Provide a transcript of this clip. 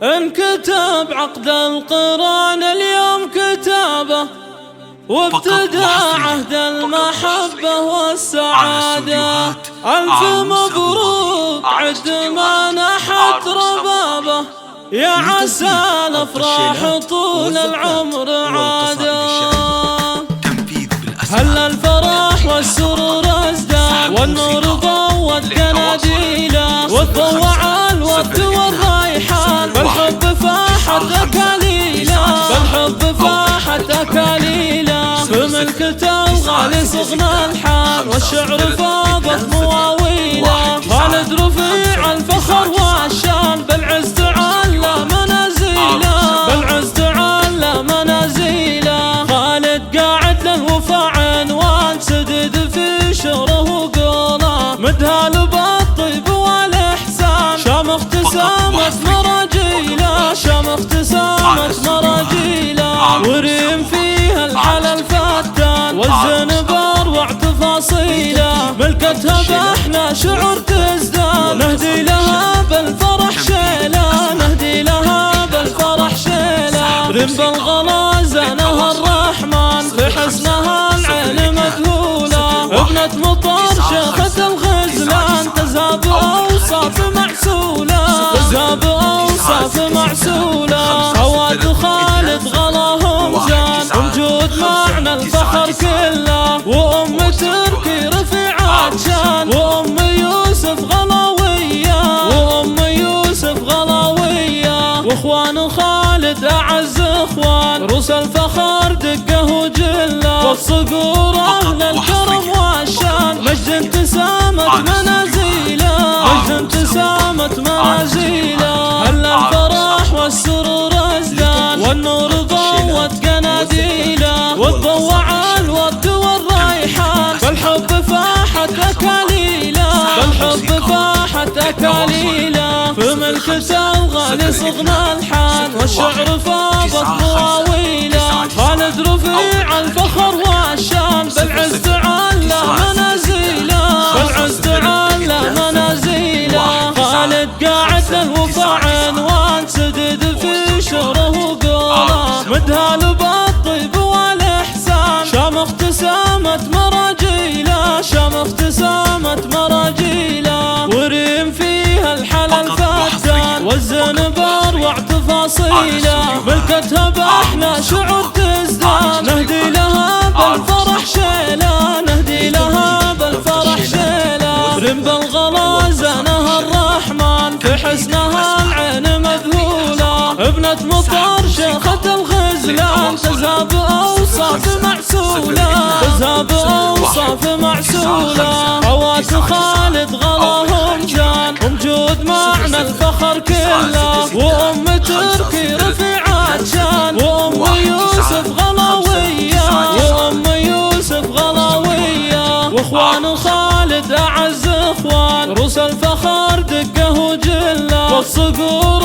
انكتب عقد القران اليوم كتابه، وابتدى عهد المحبة والسعادة. ألف مبروك عد ما نحت ربابه، يا عسى الأفراح طول العمر عادة. هل الفرح والسرور ازداد، والنور ضوت قناديله، وتضوع الورد والريحان، بالحب فاحت أكاليله، بالحب فاحت أكاليله. بملكته الغالي صغنا الحال، والشعر فاضت مواويله. خالد رفيع الفخر والشان، بالعز تعلى منازيله، بالعز تعلى منازيله. خالد قاعد للوفا عنوان، سدد في شعره وقوله، مدهال بالطيب والإحسان. شامخ تسامت مراجيله، شامخ تسامت مراجيله. وريم فيها الحلال فتان، والزنبر واعتفاصيله. ملكتها بأحلى شعور تزدان، نهدي لها بالفرح شيله، نهدي لها بالفرح شيله. ريم بالغلا زانها الرحمن، في حسنها العين مذهوله. ابنة مطر شيخة الغزلان، تزهب أوصاف معسوله، تزهب أوصاف معسوله. خوات خالد غلاهم زان، وجود معنى الفخر كله. وأم تركي رفيعات شان، وأم يوسف غلاوية، وأم يوسف غلاوية. واخوان خالد أعز اخوان، روس الفخر دقه وجله. والصقور أهل الكرم والشان، مجد تسامت منازيله، مجد تسامت منازيله. هل الفرح والسرور ازدان، والنور ضوت قناديله، وتضوع الورد والريحان. بالحب فاحت أكاليله، بالحب فاحت أكاليله. في ملكته الغالي صغنا الحان، والشعر فاضت مواويله. خالد رفيع الفخر والشان، بالعز تعلى منازيله، بالعز تعلى منازيله. خالد قاعد للوفا عنوان، سدد في شعره وقوله، مدهال بالطيب والإحسان. شامخ تسامت مراجيله، شامخ تسامت مراجيله. وريم فيها الحلال فتان، والزنبر واعتفاصيله. ملكتها بأحلى شعور تزدان، نهدي لها بالفرح شيله، نهدي لها بالفرح شيله. ريم بالغلا زانها الرحمن، في حسنها العين مذهوله. ابنة مطر شيخة الغزلان، تزهب أوصاف معسوله، تزهب أوصاف معسوله. خوات خالد غلاهم جان، ومجود معنى الفخر كله. وأم تركي رفيعات شان، وأم يوسف غلاوية، وأم يوسف غلاوية. واخوان خالد أعز اخوان، روس الفخر دقه وجله. والصقور